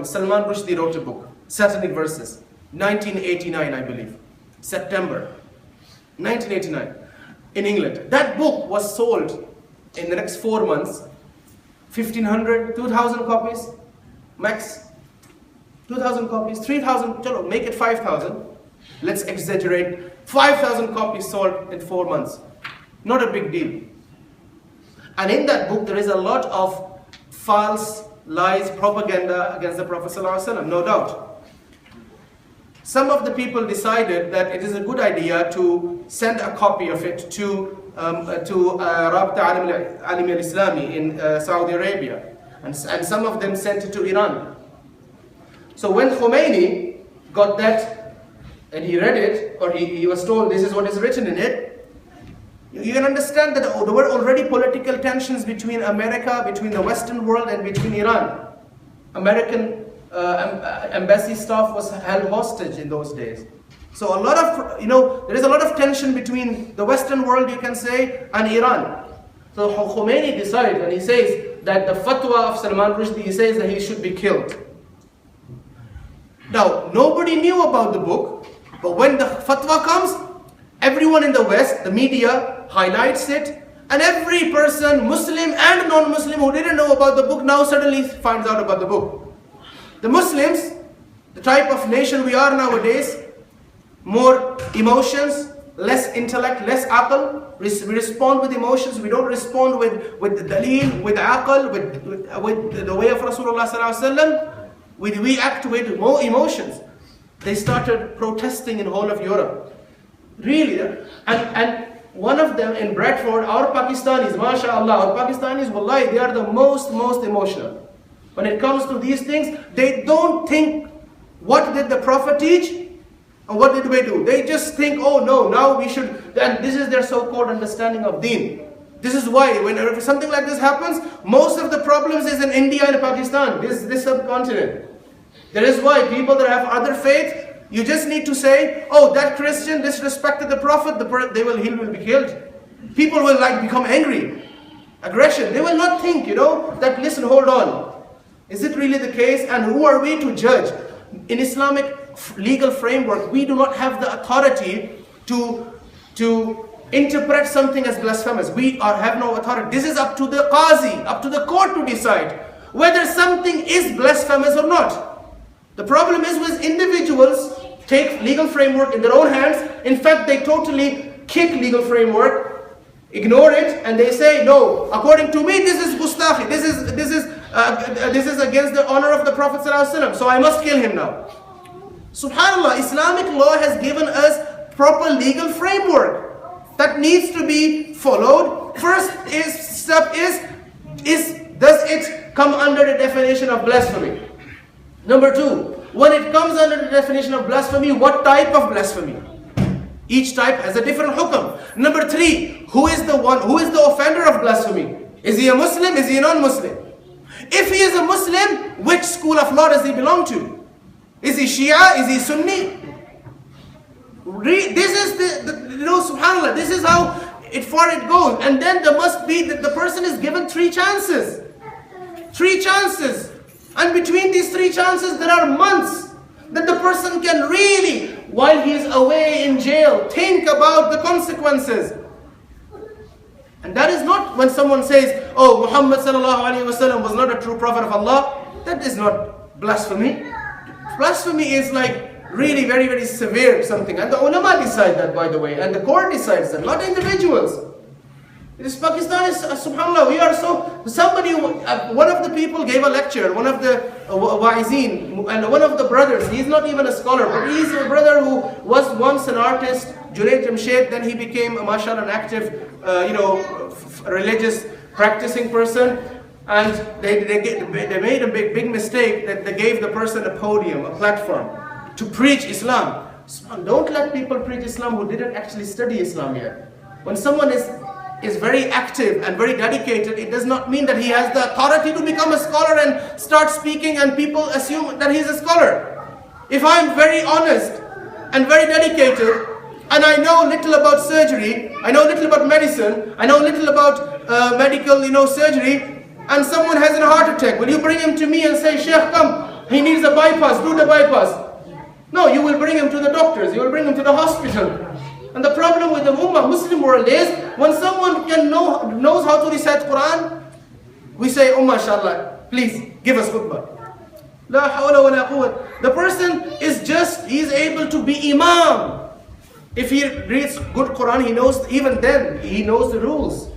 Salman Rushdie wrote a book, Satanic Verses, 1989, I believe, September 1989, in England. That book was sold in the next 4 months, 1,500, 2,000 copies, max. 2,000 copies, 3,000, make it 5,000. Let's exaggerate. 5,000 copies sold in 4 months. Not a big deal. And in that book, there is a lot of false lies, propaganda against the Prophet ﷺ, no doubt. Some of the people decided that it is a good idea to send a copy of it to Rabta Alim al-Islami in Saudi Arabia. And some of them sent it to Iran. So when Khomeini got that and he read it, or he was told this is what is written in it, you can understand that there were already political tensions between America, between the Western world, and between Iran. American embassy staff was held hostage in those days. So a lot of, there is a lot of tension between the Western world, you can say, and Iran. So Khomeini decided, and he says that the fatwa of Salman Rushdie, he says that he should be killed. Now, nobody knew about the book, but when the fatwa comes, everyone in the West, the media, highlights it, and every person, Muslim and non-Muslim, who didn't know about the book, now suddenly finds out about the book. The Muslims, the type of nation we are nowadays, more emotions, less intellect, less aql. We respond with emotions. We don't respond with daleel, with aql, with the way of Rasulullah sallallahu alaihi wasallam. We act with more emotions. They started protesting in whole of Europe. Really, and one of them in Bradford, our Pakistanis, mashallah, our Pakistanis, wallahi, they are the most emotional. When it comes to these things, they don't think, what did the Prophet teach? And what did we do? They just think, oh no, now we should, and this is their so-called understanding of deen. This is why, whenever something like this happens, most of the problems is in India and Pakistan, this subcontinent. That is why people that have other faith, you just need to say, oh, that Christian disrespected the Prophet, he will be killed. People will become angry. Aggression. They will not think, that listen, hold on. Is it really the case? And who are we to judge? In Islamic legal framework, we do not have the authority to interpret something as blasphemous. We have no authority. This is up to the qazi, up to the court to decide whether something is blasphemous or not. The problem is with individuals take legal framework in their own hands. In fact, they totally kick legal framework, ignore it, and they say, no, according to me, this is gustakhi, this is against the honor of the Prophet ﷺ, so I must kill him now. Subhanallah, Islamic law has given us proper legal framework that needs to be followed. First step is does it come under the definition of blasphemy? Number two, when it comes under the definition of blasphemy, what type of blasphemy? Each type has a different hukam. Number three, who is the offender of blasphemy? Is he a Muslim? Is he a non-Muslim? If he is a Muslim, which school of law does he belong to? Is he Shia? Is he Sunni? This is subhanAllah, this is how far it goes. And then there must be, the person is given 3 chances. 3 chances. And between these 3 chances, there are months that the person can really, while he is away in jail, think about the consequences. And that is not when someone says, oh, Muhammad sallallahu alaihi wasallam was not a true prophet of Allah. That is not blasphemy. Blasphemy is really very, very severe something. And the ulama decide that, by the way. And the court decides that, not individuals. This Pakistan is, subhanAllah, we are so, one of the people gave a lecture, one of the wa'izeen, and one of the brothers, he's not even a scholar, but he's a brother who was once an artist, Junaid Jamshed, then he became, mashallah, an active, religious practicing person, and they made a big mistake that they gave the person a podium, a platform, to preach Islam. Don't let people preach Islam who didn't actually study Islam yet. When someone is very active and very dedicated, it does not mean that he has the authority to become a scholar and start speaking and people assume that he's a scholar. If I'm very honest and very dedicated and I know little about surgery, I know little about medicine, I know little about medical surgery, and someone has a heart attack, will you bring him to me and say, Sheikh, come, He needs a bypass, do the bypass. No, you will bring him to the doctors, you will bring him to the hospital. And the problem with the Ummah, Muslim world is, when someone knows how to recite Quran, we say, oh mashallah, please give us khutbah. La hawla wa la quwwat. The person is just, he is able to be imam. If he reads good Quran, he knows, even then, he knows the rules.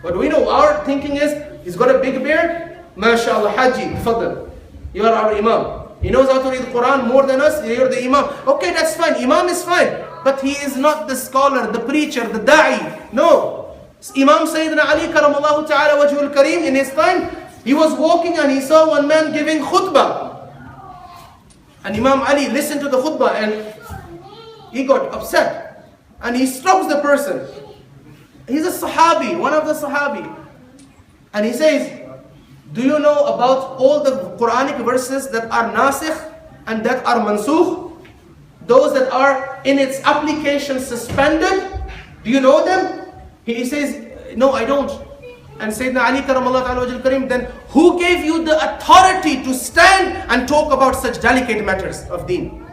But we know, our thinking is, he's got a big beard, mashallah, haji, fadl. You are our imam. He knows how to read the Quran more than us, you're the imam. Okay, that's fine, imam is fine. But he is not the scholar, the preacher, the da'i. No. Imam Sayyidina Ali karamallahu ta'ala wajhul kareem, in his time, he was walking and he saw one man giving khutbah. And Imam Ali listened to the khutbah and he got upset. And he stops the person. He's a sahabi, one of the sahabi. And he says, do you know about all the Quranic verses that are nasikh and that are mansukh? Those that are in its application suspended? Do you know them? He says, no, I don't. And Sayyidina Ali karamallahu ta'ala wajhul kareem, then who gave you the authority to stand and talk about such delicate matters of deen?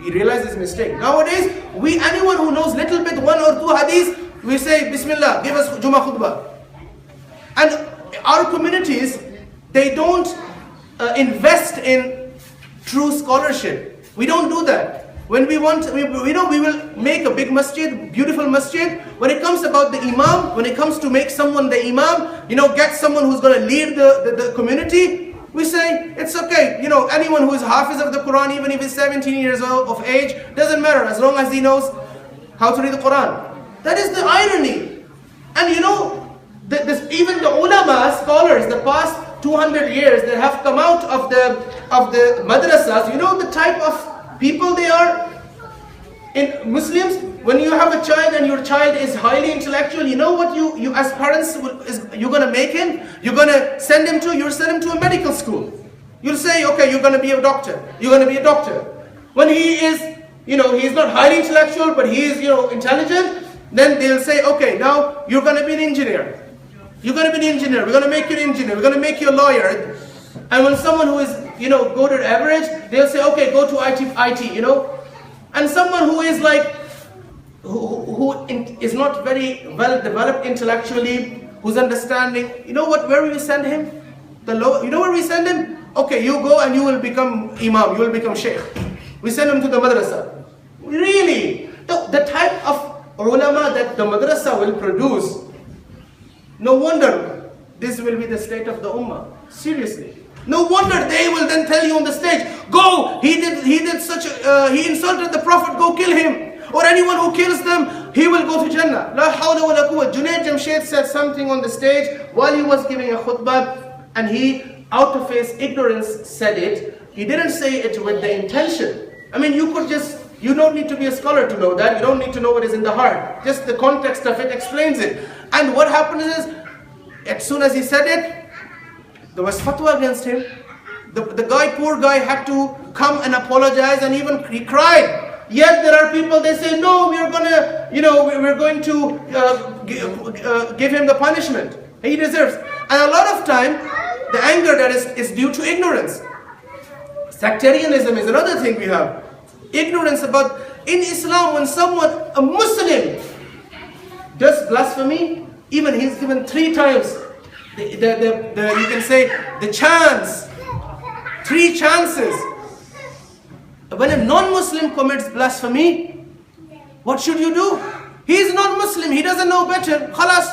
He realized his mistake. Nowadays, anyone who knows little bit, one or two hadith, we say, Bismillah, give us Jummah khutbah. And our communities, they don't invest in true scholarship. We don't do that. When we want, we will make a big masjid, beautiful masjid. When it comes about the imam, when it comes to make someone the imam, get someone who's going to lead the community, we say, it's okay. Anyone who is hafiz of the Quran, even if he's 17 years old of age, doesn't matter as long as he knows how to read the Quran. That is the irony. And even the ulama, scholars, the past 200 years that have come out of the madrasas, the type of people they are. In Muslims, when you have a child and your child is highly intellectual, you know what you as parents, you're going to make him? You're going to send him to a medical school. You'll say, okay, you're going to be a doctor. You're going to be a doctor. When he is, he's not highly intellectual, but he is, intelligent, then they'll say, okay, now you're going to be an engineer. You're going to be an engineer. We're going to make you an engineer. We're going to make you a lawyer. And when someone who is, good or average, they'll say, okay, go to IT, And someone who is like, who is not very well developed intellectually, who's understanding, where we send him? Where we send him? Okay, you go and you will become imam, you will become shaykh. We send him to the madrasa. Really? The type of ulama that the madrasa will produce, no wonder this will be the state of the ummah. Seriously. No wonder they will then tell you on the stage, go, he insulted the Prophet, go kill him. Or anyone who kills them, he will go to Jannah. La hawla wa la quwwah. Junaid Jamshed said something on the stage while he was giving a khutbah, and he, out of his ignorance, said it. He didn't say it with the intention. I mean, you don't need to be a scholar to know that. You don't need to know what is in the heart. Just the context of it explains it. And what happens is, as soon as he said it, there was fatwa against him. The poor guy had to come and apologize, and even he cried. Yet there are people, they say, no, we're going to give him the punishment he deserves. And a lot of time, the anger that is due to ignorance. Sectarianism is another thing we have. Ignorance about, in Islam, when a Muslim does blasphemy, even he's given 3 times. You can say the chance, 3 chances. When a non-Muslim commits blasphemy, what should you do? He is non-Muslim, he doesn't know better. Khalas,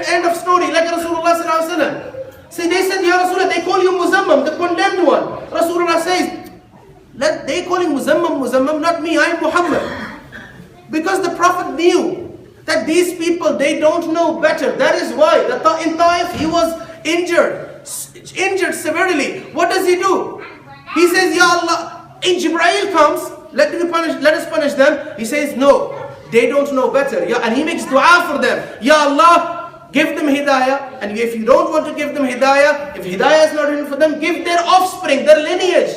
end of story, like Rasulullah sallallahu alaihi wasallam. See, they said, Ya Rasulullah, they call you Muzammam, the condemned one. Rasulullah says, they call him Muzammam, not me, I am Muhammad. Because the Prophet knew that these people, they don't know better. That is why in Taif he was injured severely. What does he do? He says, Ya Allah, if Jibreel comes, let us punish them. He says, no, they don't know better. And he makes dua for them. Ya Allah, give them hidayah. And if you don't want to give them hidayah, if hidayah is not written for them, give their offspring, their lineage,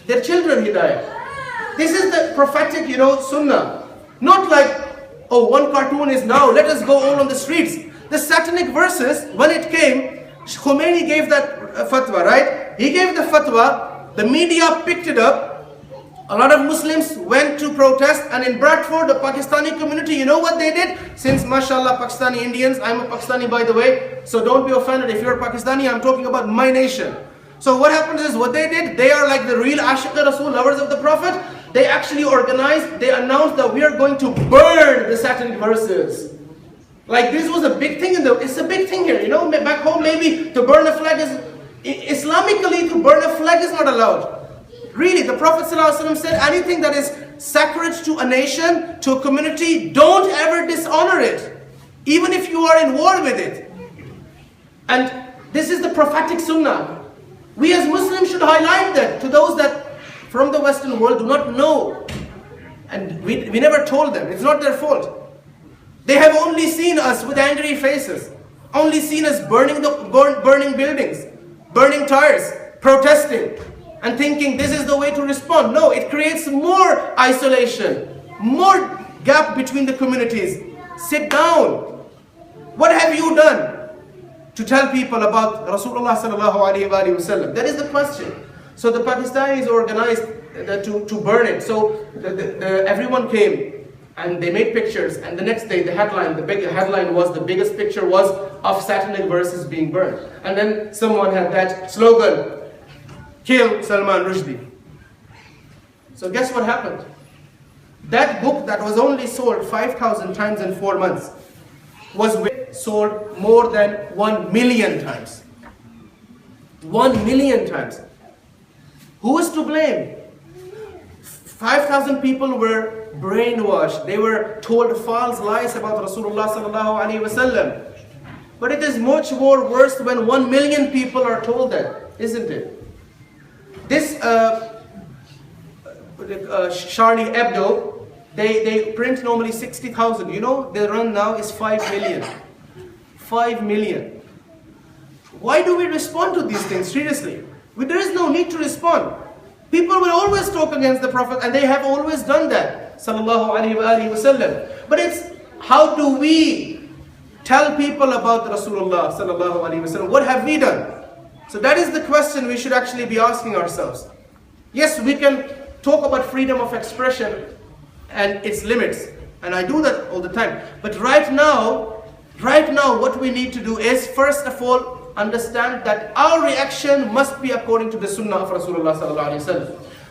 their children hidayah. This is the prophetic, sunnah. Not like, oh, one cartoon is now, let us go all on the streets. The satanic verses, when it came, Khomeini gave that fatwa, right? He gave the fatwa, the media picked it up. A lot of Muslims went to protest, and in Bradford, the Pakistani community, you know what they did? Since mashallah Pakistani Indians, I'm a Pakistani by the way, so don't be offended if you're Pakistani, I'm talking about my nation. So what happens is, what they did, they are like the real Ashiq Rasul, lovers of the Prophet. They actually organized, they announced that we are going to burn the Satanic verses. Like this was a big thing it's a big thing here, you know, back home maybe to burn a flag is, Islamically to burn a flag is not allowed. Really, the Prophet ﷺ said anything that is sacred to a nation, to a community, don't ever dishonor it. Even if you are in war with it. And this is the prophetic sunnah. We as Muslims should highlight that to those that from the Western world do not know. And we never told them. It's not their fault. They have only seen us with angry faces. Only seen us burning buildings, burning tires, protesting, and thinking this is the way to respond. No, it creates more isolation, more gap between the communities. Sit down. What have you done to tell people about Rasulullah sallallahu alaihi wasallam? That is the question. So the Pakistanis organized to burn it. So everyone came and they made pictures, and the next day the headline was, the biggest picture was of Satanic verses being burned. And then someone had that slogan, kill Salman Rushdie. So guess what happened? That book that was only sold 5,000 times in 4 months was sold more than 1 million times. 1 million times. Who is to blame? 5,000 people were brainwashed. They were told false lies about Rasulullah sallallahu alaihi wasallam. But it is much more worse when 1 million people are told that, isn't it? This Charlie Hebdo, they print normally 60,000. You know, their run now is 5 million. 5 million. Why do we respond to these things? Seriously. There is no need to respond. People will always talk against the Prophet, and they have always done that. Sallallahu alaihi wasallam. But it's how do we tell people about Rasulullah sallallahu alaihi wasallam? What have we done? So that is the question we should actually be asking ourselves. Yes, we can talk about freedom of expression and its limits, and I do that all the time. But right now, what we need to do is, first of all, understand that our reaction must be according to the sunnah of Rasulullah sallallahu alaihi wasallam.